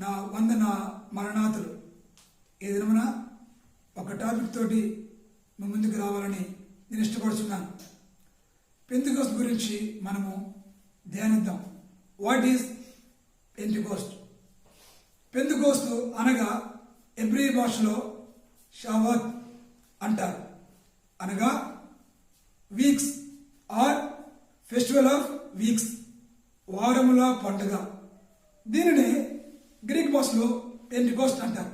నా వందన మరణాతులు. ఈ దినమున ఒక టాపిక్ తోటి మీ ముందుకు రావాలని నేను ఇష్టపడుతున్నాను. పెంతెకోస్తు గురించి మనము ధ్యానిద్దాం. What is Pentecost? పెంతెకోస్తు అనగా ఎబ్రీ భాషలో షావత్ అంటారు, అనగా weeks or festival of weeks, వారముల పండుగ. దీనిని గ్రీక్ భాషలో పెంటెకోస్ట్ అంటారు,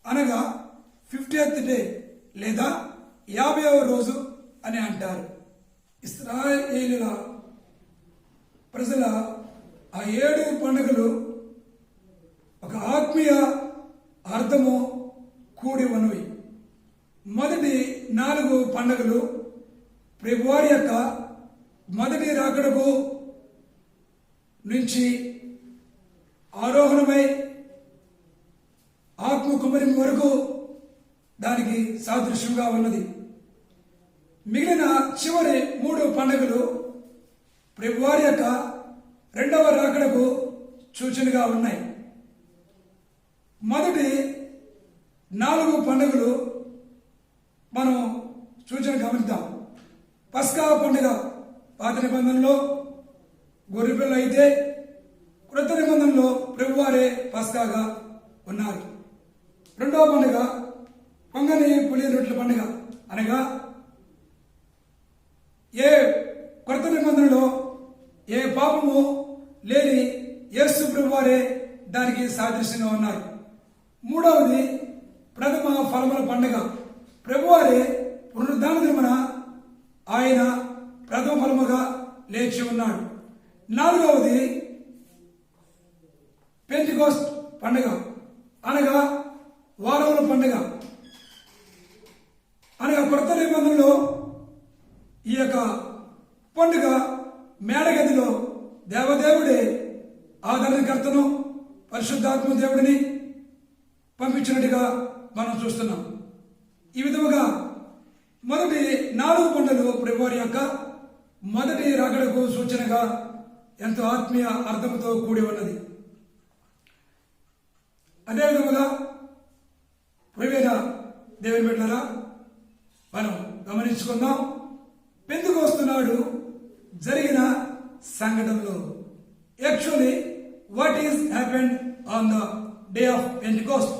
అనగా 50th డే లేదా 50వ రోజు అని అంటారు. ఇశ్రాయేలీయుల ప్రజల ఆ 7 పండుగలు ఒక ఆత్మీయ అర్థము కూడి ఉన్నవి. మొదటి 4 పండుగలు ప్రభువారి యొక్క మొదటి రాకడకు నుంచి ఆరోహణమై ఆత్మ కుమరి వరకు దానికి సాదృశ్యంగా ఉన్నది. మిగిలిన చివరి 3 పండుగలు ప్రభువారి యొక్క రెండవ రాకడకు సూచనగా ఉన్నాయి. మొదటి 4 పండుగలు మనం సూచన గమనిద్దాం. పస్కా పండుగ పాత నిబంధనలో గొర్రెపిల్ల అయితే, క్రొత్త నిబంధనలో ప్రభువారే పస్కాగా ఉన్నారు. రెండవ పండుగ పొంగని పులి రొట్టెల పండుగ, అనగా ఏ క్రొత్త నిబంధనలో ఏ పాపము లేని యేసు ప్రభువారే దానికి సాదృశ్యంగా ఉన్నారు. మూడవది ప్రథమ ఫలముల పండుగ. ప్రభువారే పునరుద్ధాన దినమున ఆయన ప్రథమ ఫలముగా లేచి ఉన్నాడు. నాలుగవది పెంటెకోస్తు పండుగ, అనగా వారముల పండుగ. అనగా కొత్త నిబంధనలో ఈ యొక్క పండుగ మేడగదిలో దేవదేవుడే ఆదరణకర్తను పరిశుద్ధాత్మ దేవుడిని పంపించినట్టుగా మనం చూస్తున్నాం. ఈ విధముగా మొదటి 4 పండుగలు ప్రభువారి యొక్క మొదటి రాకడకు సూచనగా ఎంతో ఆత్మీయ అర్థంతో కూడి ఉన్నది. అదేవిధముగా ప్రియమైన దేవుని బిడ్డలారా, మనం గమనించుకుందాం. పెంతెకోస్తు నాడు జరిగిన సంఘటనలు. Actually what is happened on the day of Pentecost?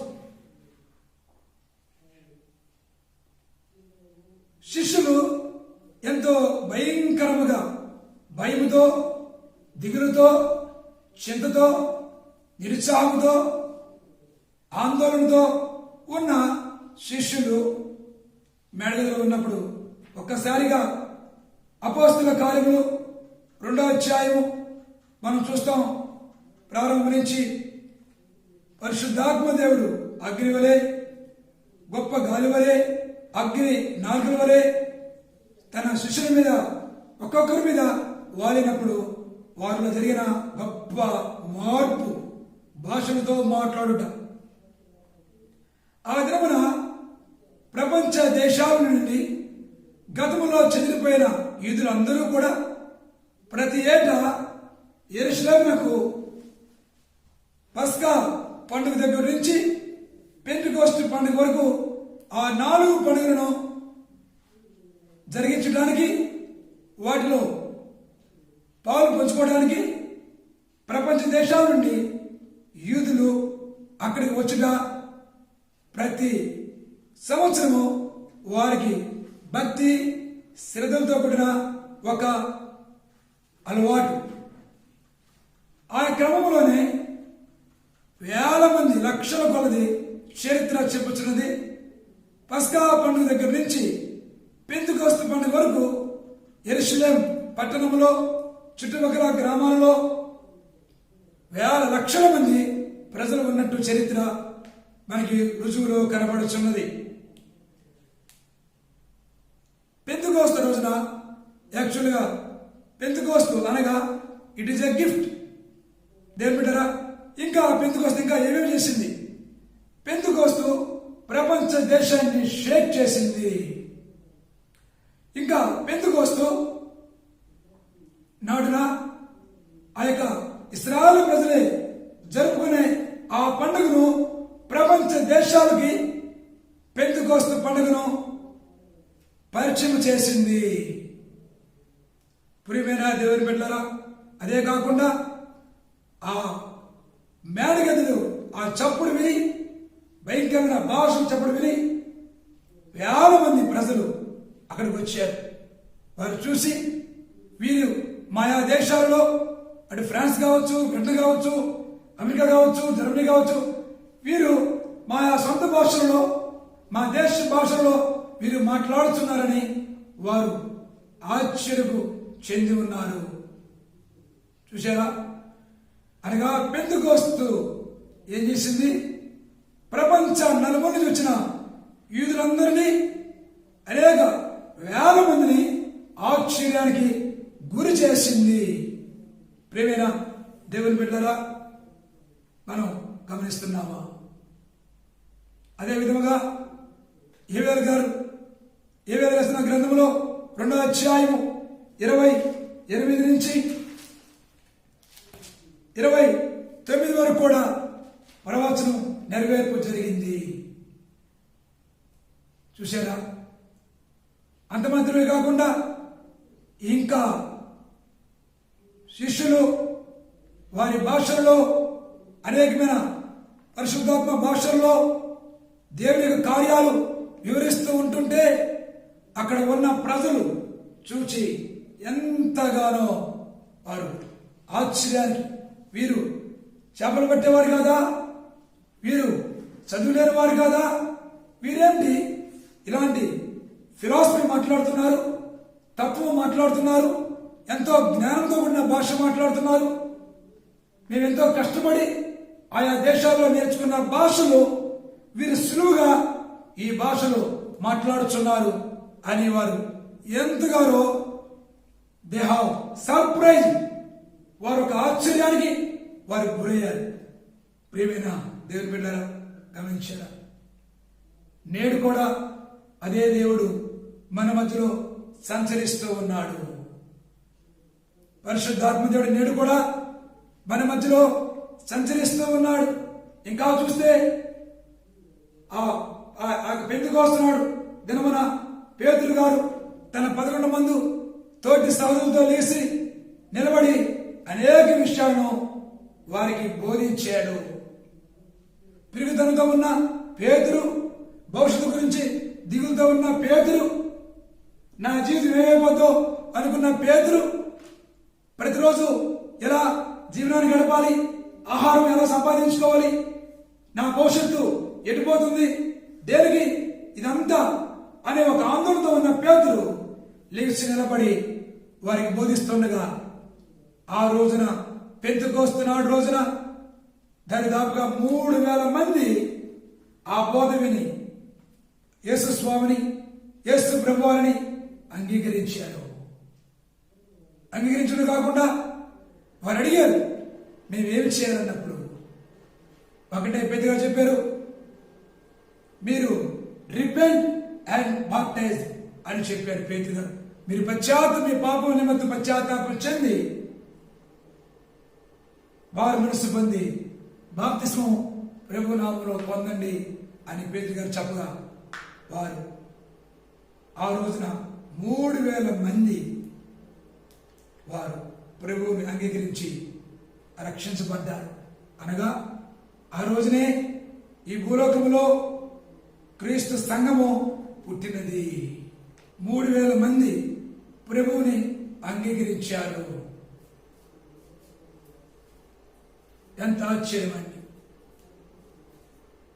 శిష్యులు ఎంతో భయంకరముగా, భయముతో, దిగులుతో, చింతతో, నిరుత్సాహంతో, ఆందోళనతో ఉన్న శిష్యులు మేడగదిలో ఉన్నప్పుడు ఒక్కసారిగా అపోస్తల కార్యములు 2వ అధ్యాయము మనం చూస్తాం. ప్రారంభం నుంచి పరిశుద్ధాత్మ దేవుడు అగ్ని వలె, గొప్ప గాలి వలె, అగ్ని నాలుకల వలె తన శిష్యుల మీద ఒక్కొక్కరి మీద వాలినప్పుడు వారిలో జరిగిన గొప్ప మార్పు, భాషలతో మాట్లాడుట. ఆ దినమున ప్రపంచ దేశాల నుండి గతములో చెదిరిపోయిన యూదులందరూ కూడా ప్రతి ఏటా యెరూషలేమునకు పస్కా పండుగ దగ్గర నుంచి పెంటెకోస్తు పండుగ వరకు ఆ 4 పండుగలను జరిగించడానికి, వాటిలో పాలు పంచుకోవడానికి ప్రపంచ దేశాల నుండి యూదులు అక్కడికి వచ్చుట ప్రతి సంవత్సరము వారికి భక్తి శ్రద్ధలతో కూడిన ఒక అలవాటు. ఆ క్రమంలోనే వేల మంది, లక్షల కొలది చరిత్ర చెప్పుచున్నది. పస్కా పండుగ దగ్గర నుంచి పెంతెకోస్తు పండుగ వరకు యెరూషలేం పట్టణంలో, చుట్టుపక్కల గ్రామాలలో వేల లక్షల మంది ప్రజలు ఉన్నట్టు చరిత్ర మనకి రుజువులో కనబడుచున్నది. పెంతెకోస్తు రోజున యాక్చువల్గా పెంతెకోస్తు అనగా ఇట్ ఈస్ ఎ గిఫ్ట్. దేవుని బిడ్డరా, ఇంకా పెంతెకోస్తు ఇంకా ఏమేమి చేసింది? పెంతెకోస్తు ప్రపంచ దేశాన్ని షేక్ చేసింది. ఇంకా పెంతెకోస్తు నాడున ఆ యొక్క ఇశ్రాయేలు ప్రజలే జరుపుకునే ఆ పండుగను ప్రపంచ దేశాలకి పెంతెకోస్తు పండుగను పరిచయం చేసింది. ప్రియమైన దేవుని బిడ్డలారా, అదే కాకుండా ఆ మేడగదులు ఆ చప్పుడు విని, భయంకరమైన భాషలు చప్పుడు విని వేల మంది ప్రజలు అక్కడికి వచ్చారు. వారు చూసి వీరు మాయా దేశాలలో, అటు ఫ్రాన్స్ కావచ్చు, బ్రిటన్ కావచ్చు, అమెరికా కావచ్చు, జర్మనీ కావచ్చు, వీరు మాయా సొంత భాషలలో, మా దేశ భాషలో వీరు మాట్లాడుతున్నారని వారు ఆశ్చర్యకు చెంది ఉన్నారు. చూసారా? అనగా పెంతెకోస్తు ఏం చేసింది? ప్రపంచ నలుమూల నుంచి వచ్చిన యూదులందరినీ, అనేక వేల మందిని ఆశ్చర్యానికి గురి చేసింది. ప్రియమైన దేవుని బిడ్డలారా, మనం గమనిస్తున్నామా? అదే విధముగా యోవేలు గారు యోవేలు రాసిన గ్రంథంలో 2వ అధ్యాయము 28 నుంచి 29 వరకు కూడా ప్రవచనం నెరవేర్పు జరిగింది. చూశారా? అంత మాత్రమే కాకుండా ఇంకా శిష్యులు వారి భాషల్లో, అనేకమైన పరిశుద్ధాత్మ భాషల్లో దేవుని యొక్క కార్యాలు వివరిస్తూ ఉంటుంటే అక్కడ ఉన్న ప్రజలు చూచి ఎంతగానో వారు ఆశ్చర్యానికి, వీరు చేపలు పట్టేవారు కాదా, వీరు చదువులేని వారు కాదా, వీరేంటి ఇలాంటి ఫిలాసఫీ మాట్లాడుతున్నారు, తత్వం మాట్లాడుతున్నారు, ఎంతో జ్ఞానంతో ఉన్న భాష మాట్లాడుతున్నారు, మేమెంతో కష్టపడి ఆయా దేశాల్లో నేర్చుకున్న భాషలు వీరు సులువుగా ఈ భాషలో మాట్లాడుతున్నారు అని వారు ఎంతగానో దే హావ్ సర్ప్రైజ్, వారు ఒక ఆశ్చర్యానికి వారు గురయ్యారు. ప్రియమైన దేవుని బిడ్డలారా, గమనించారా? నేడు కూడా అదే దేవుడు మన మధ్యలో సంచరిస్తూ ఉన్నాడు. పరిశుద్ధాత్మ దేవుడు నేడు కూడా మన మధ్యలో సంచరిస్తూ ఉన్నాడు. ఇంకా చూస్తే పెంతెకోస్తు దినమున పేతురు గారు తన 11 మంది తోటి సహోదరులతో లేచి నిలబడి అనేక విషయాలను వారికి బోధించాడు. పిరుగుతనంతో ఉన్న పేతురు, భవిష్యత్తు గురించి దిగులతో ఉన్న పేతురు, నా జీవితం ఏమైపోతుందో అనుకున్న పేతురు, ప్రతిరోజు ఎలా జీవనాన్ని గడపాలి, ఆహారం ఎలా సంపాదించుకోవాలి, నా భవిష్యత్తు ఎటుపోతుంది, దేనికి ఇదంతా అనే ఒక ఆందోళనతో ఉన్న పేతురు లేచి నిలబడి వారికి బోధిస్తుండగా, ఆ రోజున పెంతెకోస్తు నాడు రోజున దరిదాపుగా 3000 మంది ఆ బోధ విని యేసు స్వామిని, యేసు ప్రభువారిని అంగీకరించారు. అంగీకరించడం కాకుండా వారు అడిగారు, మేమేమి చేయాలన్నప్పుడు ఒకటే పెద్దగా చెప్పారు, మీరు రిపెంట్ అండ్ బాప్టైజ్ అని చెప్పారు పేతురు గారు. మీరు మీ పాపం నిమిత్తం పశ్చాత్తాపం చెంది వారు మనసు పొంది బాప్తిస్మం ప్రభు నామములో పొందండి అని పేతురు గారు చెప్పగా, వారు ఆ రోజున 3000 మంది వారు ప్రభువుని అంగీకరించి రక్షించబడ్డారు. అనగా ఆ రోజునే ఈ భూలోకములో క్రీస్తు సంఘము పుట్టినది. 3000 మంది ప్రభువుని అంగీకరించారు. ఎంత ఆశ్చర్యమండి!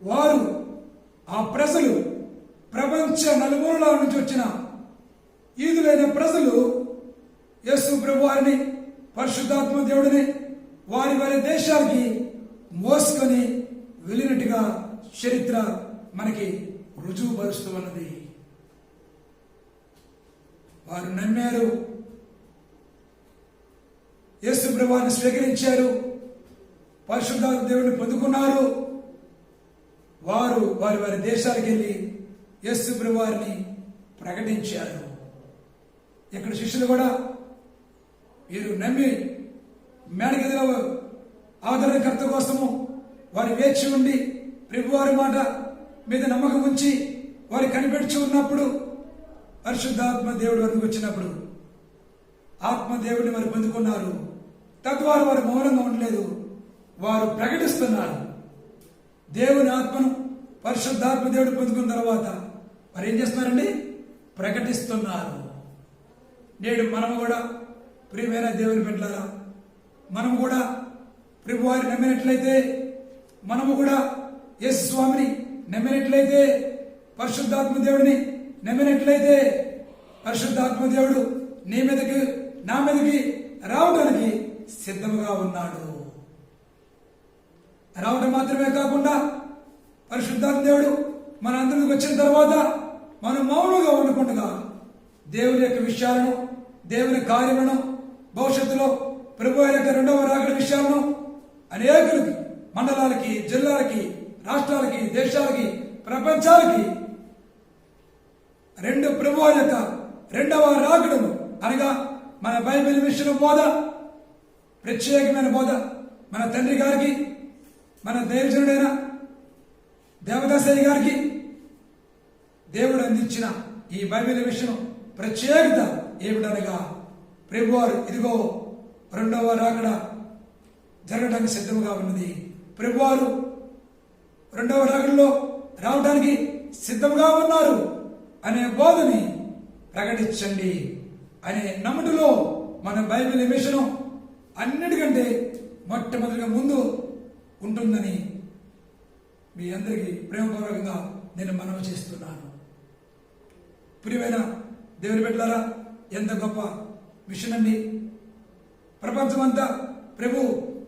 వారు ఆ ప్రజలు, ప్రపంచ నలుమూలల నుంచి వచ్చిన యూదులైన ప్రజలు యేసు ప్రభువారిని, పరిశుద్ధాత్మ దేవుడిని వారి వారి దేశాలకి మోసుకొని వెళ్ళినట్టుగా చరిత్ర మనకి రుజువుపరుస్తూ ఉన్నది. వారు నమ్మారు, యేసు ప్రభువారిని స్వీకరించారు, పరిశుద్ధాత్మ దేవుడిని పొందుకున్నారు. వారు వారి వారి దేశాలకు వెళ్ళి యేసు ప్రభువారిని ప్రకటించారు. ఇక్కడ శిష్యులు కూడా వీరు నమ్మి మేడగదిలో ఆదరణకర్త కోసము వారు వేచి ఉండి ప్రభువారి మాట మీద నమ్మకం ఉంచి వారు కనిపెట్టి ఉన్నప్పుడు పరిశుద్ధాత్మ దేవుడు వరకు వచ్చినప్పుడు ఆత్మదేవుడిని వారు పొందుకున్నారు. తద్వారా వారు మౌనంగా ఉండలేదు, వారు ప్రకటిస్తున్నారు. దేవుని ఆత్మను పరిశుద్ధాత్మ దేవుడు పొందుకున్న తర్వాత వారు ఏం చేస్తున్నారండి? ప్రకటిస్తున్నారు. నేడు మనము కూడా ప్రియమైన దేవుని బిడ్డలారా, మనము కూడా ప్రభువారిని నమ్మినట్లయితే, మనము కూడా యేసు స్వామిని నమ్మినట్లయితే, పరిశుద్ధాత్మ దేవుడిని నమ్మినట్లయితే, పరిశుద్ధాత్మ దేవుడు నీ మీదకి నా మీదకి రావడానికి సిద్ధంగా ఉన్నాడు. రావడం మాత్రమే కాకుండా పరిశుద్ధాత్మ దేవుడు మన అందరికి వచ్చిన తర్వాత మనం మౌనంగా ఉండకుండా దేవుని యొక్క విషయాలను, దేవుని కార్యములను, భవిష్యత్తులో ప్రభు యొక్క రెండవ రాకడ విషయాలను అనేకులకి, మండలాలకి, జిల్లాలకి, రాష్ట్రాలకి, దేశాలకి, ప్రపంచాలకి ప్రభు యొక్క రెండవ రాకడను అనగా మన బైబిల్ విషయం బోధ, ప్రత్యేకమైన బోధ మన తండ్రి గారికి, మన దైవజనుడైన దేవదాసయ్య గారికి దేవుడు అందించిన ఈ బైబిల్ విషయం ప్రత్యేకత ఏమిటనగా ప్రభువారు ఇదిగో రెండవ రాకడ జరగడానికి సిద్ధంగా ఉన్నది. ప్రభువారు రెండవ రాకడలో రావడానికి సిద్ధంగా ఉన్నారు అనే బోధని ప్రకటించండి అనే నమ్మటంలో మన బైబిల్ మిషను అన్నిటికంటే మొట్టమొదటిగా ముందు ఉంటుందని మీ అందరికీ ప్రేమపూర్వకంగా నేను మనవి చేస్తున్నాను. ప్రియమైన దేవుని బిడ్డలారా, ఎంత గొప్ప మిషన్ అండి! ప్రపంచమంతా ప్రభు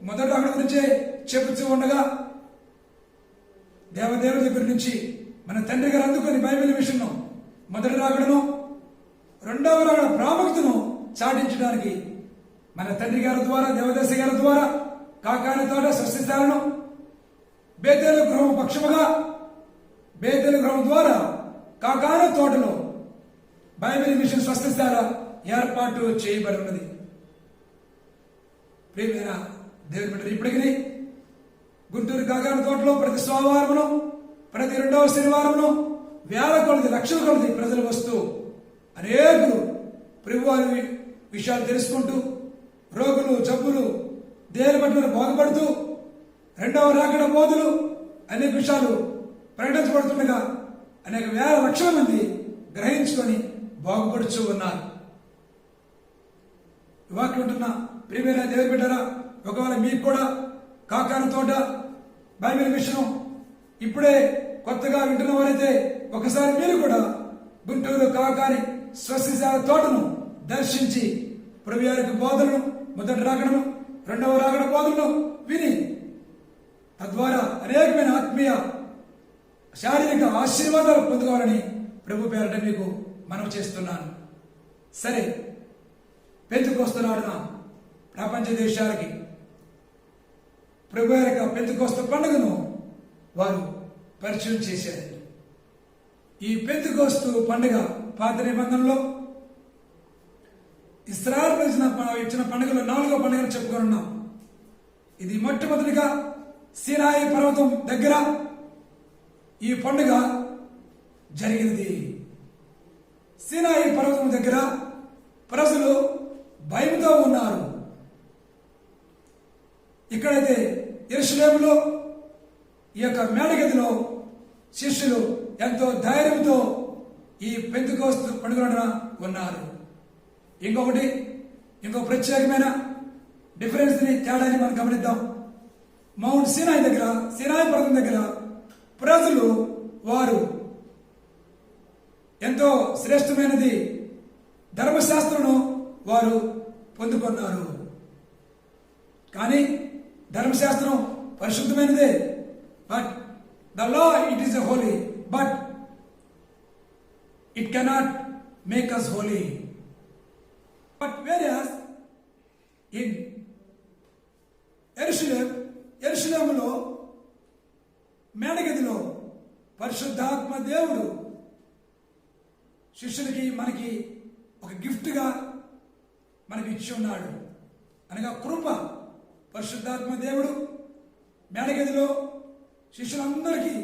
మొదటి రాకడ గురించే చెప్పుతూ ఉండగా దేవదేవుల దగ్గర నుంచి మన తండ్రి గారు అందుకొని బైబిల్ మిషన్ను మొదటి రాకడను, రెండవ రాకడ ప్రాముఖ్యతను చాటించడానికి మన తండ్రి గారి ద్వారా, దేవదాస గారి ద్వారా కాకాని తోట సృష్టిస్తాలను బేతేలు గృహం పక్షముగా, బేతేలు గృహం ద్వారా కాకాని తోటలో బైబిల్ మిషన్ స్వస్థస్థాల ఏర్పాటు చేయబడి ఉన్నది. ప్రియమైన దేవుని బిడ్డలు, ఇప్పటికీ గుంటూరు కాకాని తోటలో ప్రతి సోమవారమును, ప్రతి రెండవ శనివారమును వేల కొలది, లక్షల కొలది ప్రజలు వస్తూ అనేకులు ప్రభువారి విషయాలు తెలుసుకుంటూ, రోగులు, జబ్బులు, దేని పట్ల బాగుపడుతూ, రెండవ రాకడ బోధులు అనేక విషయాలు ప్రకటించబడుతుండగా అనేక వేల లక్షల మంది గ్రహించుకొని బాగుపడుచూ ఉన్నారు. వాక్యం ఉంటున్న ప్రియమైన దేవుని బిడ్డరా, ఒకవేళ మీకు కూడా కాకాని తోట బైబిల్ మిషన్ ఇప్పుడే కొత్తగా వింటున్న వారైతే ఒకసారి మీరు కూడా గుంటూరు కాకాని స్వస్థశాల తోటను దర్శించి ప్రభు యొక్క బోధనను, మొదటి రాకడను, రెండవ రాకడ బోధనను విని తద్వారా అనేకమైన ఆత్మీయ శారీరక ఆశీర్వాదాలు పొందుకోవాలని ప్రభు పేరట మీకు మనవి చేస్తున్నాను. సరే, పెంతెకోస్తు ప్రపంచ దేశాలకి ప్రభు యొక్క పెంతెకోస్తు పండుగను వారు పరిచయం చేశారు. ఈ పెంతెకోస్తు పండుగ పాత నిబంధనలో ఇశ్రాయేలు ప్రజలు ఇచ్చిన పండుగలో 4వ పండుగను చెప్పుకున్నాం. ఇది మొట్టమొదటిగా సీనాయి పర్వతం దగ్గర ఈ పండుగ జరిగినది. సీనాయి పర్వతం దగ్గర ప్రజలు భయంతో ఉన్నారు. ఇక్కడైతే యెరూషలేములో ఈ యొక్క మేడగదిలో శిష్యులు ఎంతో ధైర్యంతో ఈ పెంతెకోస్తు పండుగన ఉన్నారు. ఇంకో ప్రత్యేకమైన డిఫరెన్స్ ని, తేడాని మనం గమనిద్దాం. మౌంట్ సీనాయి దగ్గర, సీనాయి పర్వతం దగ్గర ప్రజలు వారు ఎంతో శ్రేష్టమైనది ధర్మశాస్త్రమును వారు పొందుకున్నారు. కానీ ధర్మశాస్త్రం పరిశుద్ధమైనదే, but the law it is a holy, but it cannot make us holy. But various in యెరూషలేములో మేడగదిలో పరిశుద్ధాత్మ దేవుడు శిష్యులకి, మనకి ఒక గిఫ్ట్గా మనకి ఇచ్చి ఉన్నాడు. అనగా కృప, పరిశుద్ధాత్మ దేవుడు మేడగదిలో శిష్యులందరికీ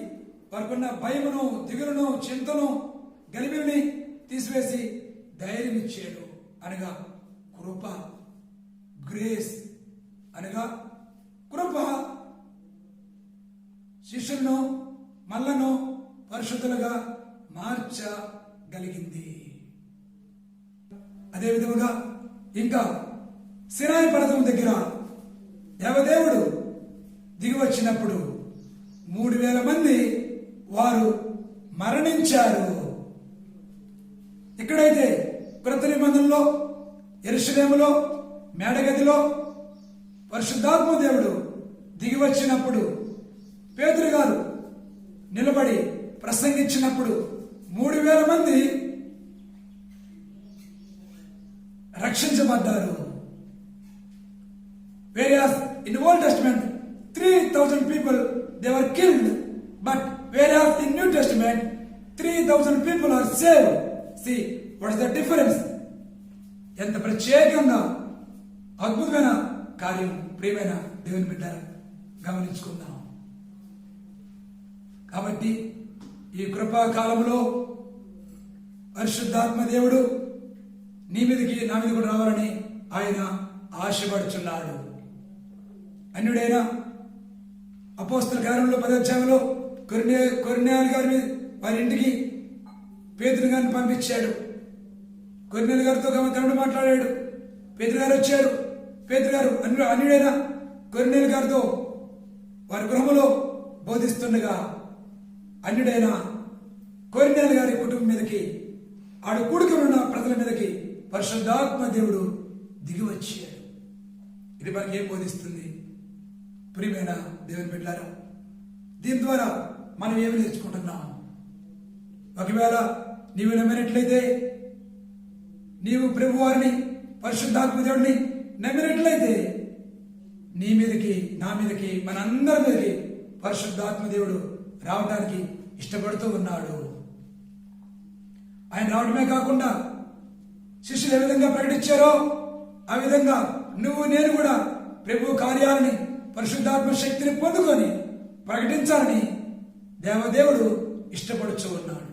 వారికున్న భయమును, దిగులును, చింతను, గలిబిలిని తీసివేసి ధైర్యం ఇచ్చాడు. అనగా కృప, గ్రేస్ అనగా కృప శిష్యులను మల్లను పరిశుద్ధులుగా మార్చగలిగింది. అదే విధముగా ఇంకా సినాయి పర్వతం దగ్గర దేవదేవుడు దిగి వచ్చినప్పుడు 3,000 మంది వారు మరణించారు. ఇక్కడైతే క్రొత్త నిబంధనలో యెరూషలేములో మేడగదిలో పరిశుద్ధాత్మ దేవుడు దిగి వచ్చినప్పుడు పేతురు గారు నిలబడి ప్రసంగించినప్పుడు 3,000 మంది రక్షించబడ్డారు. Whereas in the Old Testament 3,000 people they were killed, but whereas in New Testament 3,000 people are saved. See what is the difference? ఎంత ప్రత్యేకంగా అద్భుతమైన కార్యం ప్రియమైన దేవుని బిడ్డ గమనించుకుందాం. కాబట్టి ఈ కృపాకాలంలో పరిశుద్ధాత్మ దేవుడు నీ మీదకి నా మీద కూడా రావాలని ఆయన ఆశపడుచున్నాడు. అన్యుడైన అపోస్తల కార్యంలో 10వ అధ్యాయంలో కొర్నేలు గారి వారి ఇంటికి పేతురు గారిని పంపించాడు. కొర్నేలు గారితో తమ్ముడు మాట్లాడాడు. పేతురు గారు వచ్చారు. పేతురు గారు అన్యుడైన కొర్నేలు గారితో వారి గృహంలో బోధిస్తుండగా అన్యుడైన కొర్నేలు గారి కుటుంబం మీదకి ఆడు కూడుకున్న ప్రజల మీదకి పరిశుద్ధాత్మ దేవుడు దిగి వచ్చాడు. ఇది మనకి ఏం బోధిస్తుంది ప్రియమైన దేవుని బిడ్డలారా? దీని ద్వారా మనం ఏమి నేర్చుకుంటున్నాం? ఒకవేళ నీవు నమ్మినట్లయితే, నీవు ప్రభువారిని పరిశుద్ధాత్మ దేవుడిని నమ్మినట్లయితే నీ మీదకి, నా మీదకి, మనందరి మీదకి పరిశుద్ధాత్మ దేవుడు రావడానికి ఇష్టపడుతూ ఉన్నాడు. ఆయన రావడమే కాకుండా శిష్యులు ఏ విధంగా ప్రకటించారో ఆ విధంగా నువ్వు నేను కూడా ప్రభు కార్యాలని, పరిశుద్ధాత్మ శక్తిని పొందుకొని ప్రకటించాలని దేవదేవుడు ఇష్టపడుచు ఉన్నాడు.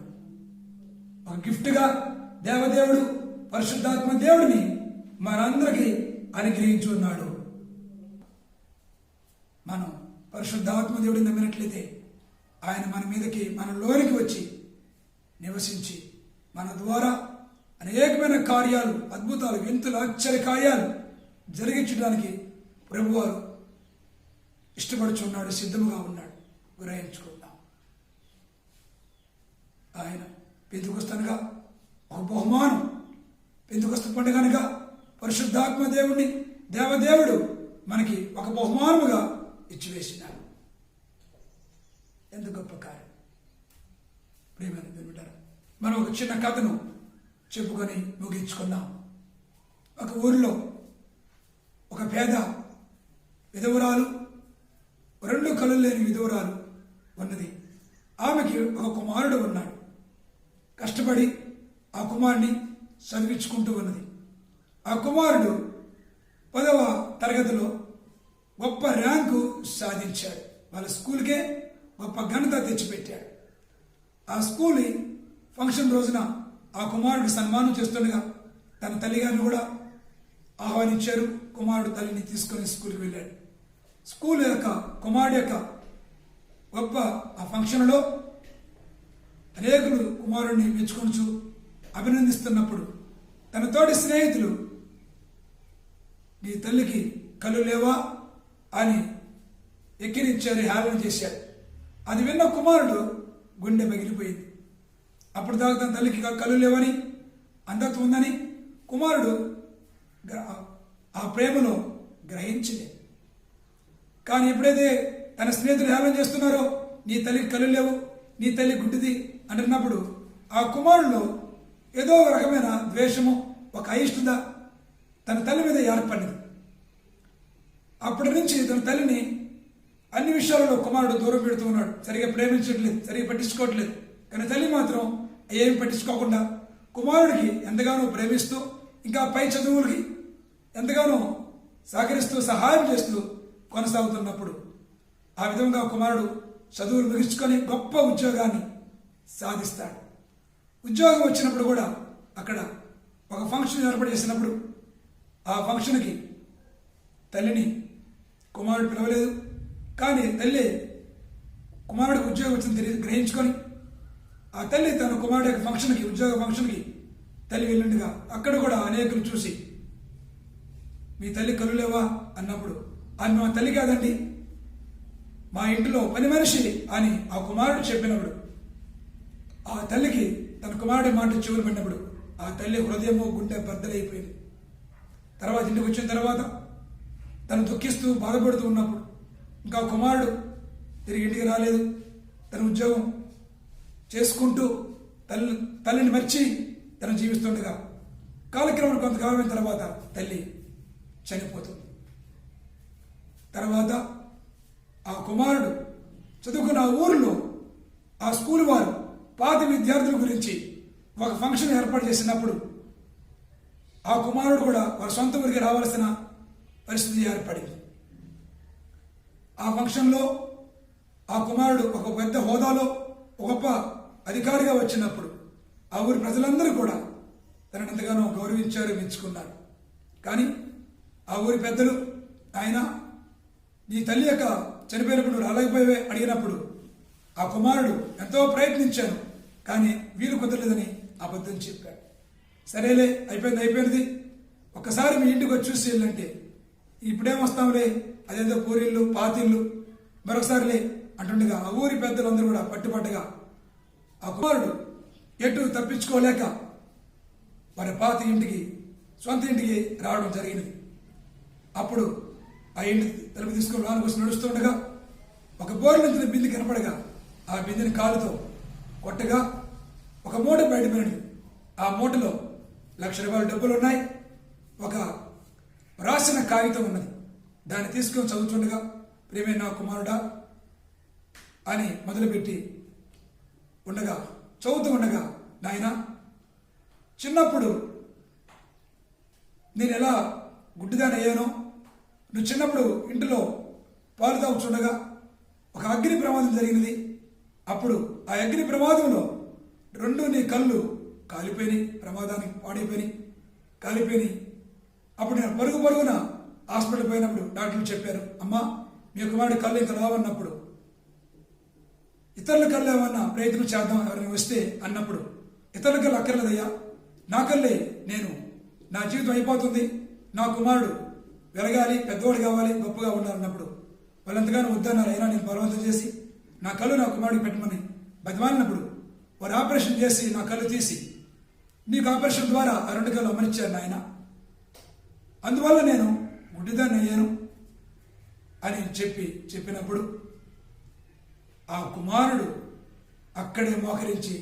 ఒక గిఫ్ట్గా దేవదేవుడు పరిశుద్ధాత్మ దేవుడిని మనందరికీ అనుగ్రహించి ఉన్నాడు. మనం పరిశుద్ధాత్మ దేవుడిని నమ్మినట్లయితే ఆయన మన మీదకి, మన లోనికి వచ్చి నివసించి మన ద్వారా అనేకమైన కార్యాలు, అద్భుతాలు, వింతలు, ఆశ్చర్య కార్యాలు జరిగించడానికి ప్రభువారు ఇష్టపడుచున్నాడు, సిద్ధముగా ఉన్నాడు. గ్రహించుకుందాం. ఆయన పెంతుకొస్తనగా ఒక బహుమానం, పెంతుకొస్త పండుగనగా పరిశుద్ధాత్మ దేవుడిని దేవదేవుడు మనకి ఒక బహుమానముగా ఇచ్చివేసినాడు. ఎంత గొప్ప కార్యం ప్రియమైన దేవుడారా. మనం ఒక చిన్న కథను చెప్పుకొని ముగించుకుందాం. ఒక ఊరిలో ఒక పేద విధవరాలు, 2 కళ్ళు లేని విధవరాలు ఉన్నది. ఆమెకి ఒక కుమారుడు ఉన్నాడు. కష్టపడి ఆ కుమారుని చదివించుకుంటూ ఉన్నది. ఆ కుమారుడు 10వ తరగతిలో గొప్ప ర్యాంకు సాధించాడు. వాళ్ళ స్కూల్కే గొప్ప ఘనత తెచ్చిపెట్టాడు. ఆ స్కూల్ ఫంక్షన్ రోజున ఆ కుమారుడికి సన్మానం చేస్తుండగా తన తల్లిగారిని కూడా ఆహ్వానించారు. కుమారుడు తల్లిని తీసుకొని స్కూల్కి వెళ్ళాడు. స్కూల్ యొక్క కుమారుడు యొక్క గొప్ప ఆ ఫంక్షన్లో అనేకులు కుమారుడిని మెచ్చుకొంచు అభినందిస్తున్నప్పుడు తన తోటి స్నేహితులు నీ తల్లికి కళ్ళు లేవా అని ఎక్కిరించారు, హేళన చేశారు. అది విన్న కుమారుడు గుండె పగిలిపోయింది. అప్పుడు దాకా తన తల్లికి కళ్ళు లేవని, అంధత్వం ఉందని కుమారుడు ఆ ప్రేమలో గ్రహించలేదు. కానీ ఎప్పుడైతే తన స్నేహితులు హేళన చేస్తున్నారో నీ తల్లికి కళ్ళు లేవు, నీ తల్లి గుడ్డిది అంటున్నప్పుడు ఆ కుమారుల్లో ఏదో ఒక రకమైన ద్వేషము, ఒక అయిష్టత తన తల్లి మీద ఏర్పడింది. అప్పటి నుంచి తన తల్లిని అన్ని విషయాలలో కుమారుడు దూరం పెడుతూ ఉన్నాడు. సరిగా ప్రేమించట్లేదు, సరిగా పట్టించుకోవట్లేదు. కానీ తల్లి మాత్రం ఏం పట్టించుకోకుండా కుమారుడికి ఎంతగానో ప్రేమిస్తూ, ఇంకా పై చదువులకి ఎంతగానో సహకరిస్తూ, సహాయం చేస్తూ కొనసాగుతున్నప్పుడు ఆ విధంగా కుమారుడు చదువులు ముగించుకొని గొప్ప ఉద్యోగాన్ని సాధిస్తాడు. ఉద్యోగం వచ్చినప్పుడు కూడా అక్కడ ఒక ఫంక్షన్ ఏర్పాటు చేసినప్పుడు ఆ ఫంక్షన్కి తల్లిని కుమారుడు పిలవలేదు. కానీ తల్లి కుమారుడికి ఉద్యోగం వచ్చింది గ్రహించుకొని ఆ తల్లి తన కుమారుడు యొక్క ఫంక్షన్కి, ఉద్యోగ ఫంక్షన్కి తల్లి వెళ్ళిండగా అక్కడ కూడా అనేకులు చూసి, మీ తల్లి కళ్ళు లేవా అన్నప్పుడు, ఆమె మా తల్లి కాదండి, మా ఇంటిలో పని మనిషి అని ఆ కుమారుడు చెప్పినప్పుడు ఆ తల్లికి తన కుమారుడి మాట చెవులు పడినప్పుడు ఆ తల్లి హృదయము గుండె బద్దలైపోయింది. తర్వాత ఇంటికి వచ్చిన తర్వాత తను దుఃఖిస్తూ బాధపడుతూ ఉన్నప్పుడు ఇంకా కుమారుడు తిరిగి ఇంటికి రాలేదు. తన ఉద్యోగం చేసుకుంటూ తల్లిని మర్చి తను జీవిస్తుండగా కాలక్రమం కొంతకాలం తర్వాత తల్లి చనిపోతుంది. తర్వాత ఆ కుమారుడు చదువుకున్న ఆ ఊరిలో ఆ స్కూల్ వారు పాత విద్యార్థుల గురించి ఒక ఫంక్షన్ ఏర్పాటు చేసినప్పుడు ఆ కుమారుడు కూడా వారి సొంత ఊరికి రావాల్సిన పరిస్థితి ఏర్పడింది. ఆ ఫంక్షన్లో ఆ కుమారుడు ఒక పెద్ద హోదాలో గొప్ప అధికారిగా వచ్చినప్పుడు ఆ ఊరి ప్రజలందరూ కూడా తనను ఎంతగానో గౌరవించారు, మెచ్చుకున్నారు. కానీ ఆ ఊరి పెద్దలు ఆయన నీ తల్లి యొక్క చనిపోయినప్పుడు రాలేకపోయే అడిగినప్పుడు ఆ కుమారుడు ఎంతో ప్రయత్నించాను కానీ వీలు కుదరలేదని అబద్ధం చెప్పాడు. సరేలే, అయిపోయింది, ఒక్కసారి మీ ఇంటికి వచ్చి చూసి వెళ్ళంటే ఇప్పుడేం వస్తాంలే, అదేదో పూరిళ్ళు పాతిళ్ళు మరొకసారిలే అంటుండగా ఆ ఊరి పెద్దలందరూ కూడా పట్టుపట్టుగా ఆ కుమారుడు ఎటు తప్పించుకోలేక వారి పాత ఇంటికి, సొంత ఇంటికి రావడం జరిగినది. అప్పుడు ఆ ఇంటి తలుపు తీసుకొని లోనికి వచ్చి నడుస్తుండగా ఒక బోర్డు నుంచి బిందె కనపడగా ఆ బిందెని కాలుతో కొట్టగా ఒక మూట బయటపడింది. ఆ మూటలో ₹1,00,000 డబ్బులు ఉన్నాయి, ఒక రాసిన కాగితం ఉన్నది. దాన్ని తీసుకొని చదువుతుండగా ప్రియమైన నా కుమారుడా అని మొదలుపెట్టి ఉండగా చదువుతూ ఉండగా, నాయన చిన్నప్పుడు నేను ఎలా గుడ్డిదాన్ని అయ్యానో, నువ్వు చిన్నప్పుడు ఇంటిలో పాలు తాగుతుండగా ఒక అగ్ని ప్రమాదం జరిగినది. అప్పుడు ఆ అగ్ని ప్రమాదంలో 2 నీ కళ్ళు కాలిపోయినాయి, ప్రమాదానికి పాడైపోయినాయి, కాలిపోయినాయి. అప్పుడు నేను పరుగున హాస్పిటల్ పోయినప్పుడు డాక్టర్లు చెప్పారు, అమ్మా మీ కుమారుడి కళ్ళు ఇంకా రావన్నప్పుడు ఇతరుల కళ్ళు ఏమన్నా ప్రయత్నం చేద్దాం ఎవరైనా వస్తే అన్నప్పుడు, ఇతరుల కళ్ళు అక్కర్లేదయ్యా, నా కళ్ళే, నేను నా జీవితం అయిపోతుంది, నా కుమారుడు వెలగాలి, పెద్దవాడు కావాలి, గొప్పగా ఉండాలన్నప్పుడు వాళ్ళు ఎంతగానో వద్దన్నారు. అయినా నేను బలవంతం చేసి నా కళ్ళు నా కుమారుడికి పెట్టమని బతిమాలినప్పుడు వారు ఆపరేషన్ చేసి నా కళ్ళు తీసి నీకు ఆపరేషన్ ద్వారా ఆ 2 కళ్ళు అమర్చారు నాయన, అందువల్ల నేను గుడ్డిదాన్ని అయ్యాను అని చెప్పినప్పుడు ఆ కుమారుడు అక్కడే మోకరించి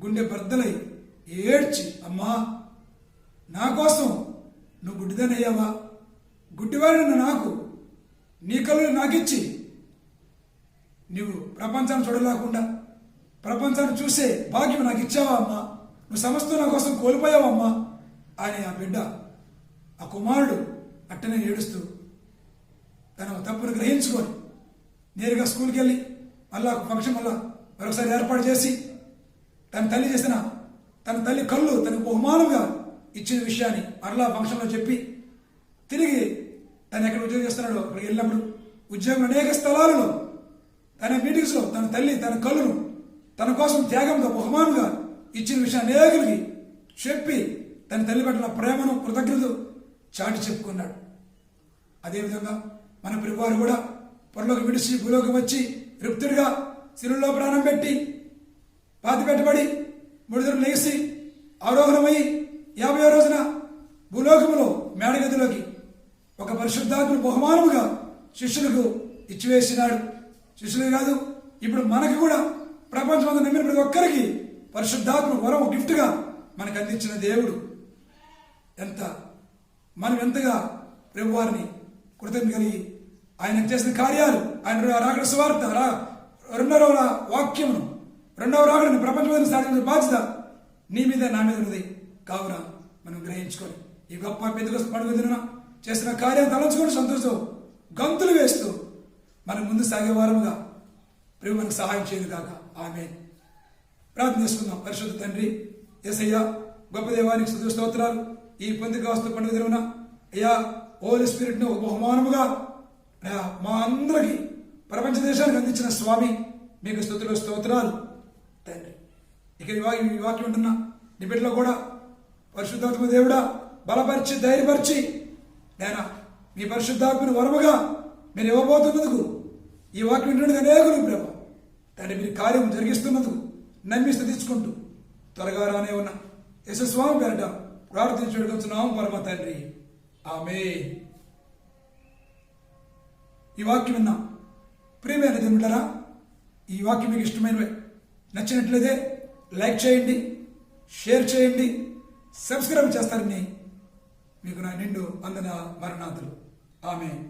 గుండె బద్దలై ఏడ్చి, అమ్మా నా కోసం నువ్వు గుడ్డిదాన్ని అయ్యావా, గుడ్డివాడిని నాకు నీ కళ్ళు నాకిచ్చి నువ్వు ప్రపంచాన్ని చూడలేకుండా ప్రపంచాన్ని చూసే భాగ్యం నాకు ఇచ్చావా అమ్మా, నువ్వు సమస్తం నా కోసం కోల్పోయావమ్మా అని ఆ బిడ్డ, ఆ కుమారుడు అట్టనే ఏడుస్తూ తన తప్పును గ్రహించుకొని నేరుగా స్కూల్కి వెళ్ళి మళ్ళా ఫంక్షన్ మరొకసారి ఏర్పాటు చేసి తన తల్లి కళ్ళు తనకు బహుమానంగా ఇచ్చిన విషయాన్ని మరలా ఫంక్షన్లో చెప్పి తిరిగి తను ఎక్కడ ఉద్యోగం చేస్తున్నాడో అక్కడికి వెళ్ళినప్పుడు ఉద్యోగం అనేక స్థలాలలో తన మీటింగ్స్లో తన తల్లి తన కళ్ళును తన కోసం త్యాగంగా బహుమానంగా ఇచ్చిన విషయాన్ని అనేకులకి చెప్పి తన తల్లి పట్ల ప్రేమను కృతజ్ఞతలు చాటి చెప్పుకున్నాడు. అదేవిధంగా మన ప్రభువారు కూడా పొరలోకి విడిచి భూలోకి వచ్చి తృప్తుడిగా శిలువలో ప్రాణం పెట్టి పాతి పెట్టబడి 3 దినం లేచి ఆరోహణమై 50వ రోజున భూలోకములో మేడగదిలోకి ఒక పరిశుద్ధాత్మను బహుమానముగా శిష్యులకు ఇచ్చివేసినాడు. శిష్యులే కాదు, ఇప్పుడు మనకి కూడా ప్రపంచమంతా నమ్మిన ప్రతి ఒక్కరికి పరిశుద్ధాత్మ వరం గిఫ్ట్గా మనకు అందించిన దేవుడు. మనం ఎంతగా ప్రభువారిని కృతజ్ఞత కలిగి ఆయన చేసిన కార్యాలు, ఆయన రాకడ సువార్త, 2వ వాక్యమును, 2వ రాకడని ప్రపంచమైన సాధించిన బాధ్యత నీ మీద నా మీద ఉన్నది. కావున మనం గ్రహించుకొని ఈ గొప్ప పెద్దగొస్త పండుగ దిన చేసిన కార్యాన్ని తలంచుకొని సంతోషం గంతులు వేస్తూ మనం ముందు సాగే వారముగా ప్రభు మనకు సహాయం చేయదు కాక. ఆమేన్. ప్రార్థన చేసుకుందాం. పరిశుద్ధ తండ్రి యేసయ్య గొప్ప దేవానికి స్తుతి స్తోత్రాలు. ఈ పెంతెకోస్తు పండుగ దినమున అయ్యా హోలీ స్పిరిట్ ను బహుమానముగా మా అందరికి ప్రపంచ దేశానికి అందించిన స్వామి మీకు స్తుతులు స్తోత్రాలు తండ్రి. ఇక ఈ వాక్యం ఉంటున్న నీ బిడ్డలో కూడా పరిశుద్ధాత్మ దేవుడా బలపరిచి ధైర్యపరిచి నేను మీ పరిశుద్ధాత్మను వరముగా మీరు ఇవ్వబోతున్నందుకు ఈ వాక్యం వింటున్నది అనేకులు ప్రభు తండ్రి మీరు కార్యం జరిగిస్తున్నందుకు నమ్మి స్తుతించుకుంటూ త్వరగా రానే ఉన్న యేసుస్వామి పేరట ప్రార్థించుకుంటున్నాం పరమ తండ్రి. ఆమేన్. ఈ వాక్యం విన్నా ప్రియమైన దేవులారా, ఈ వాక్యం మీకు ఇష్టమైనవి నచ్చినట్లయితే లైక్ చేయండి, షేర్ చేయండి, సబ్స్క్రైబ్ చేస్తారని మీకు నా నిండు వందన మరణాతులు. ఆమేన్.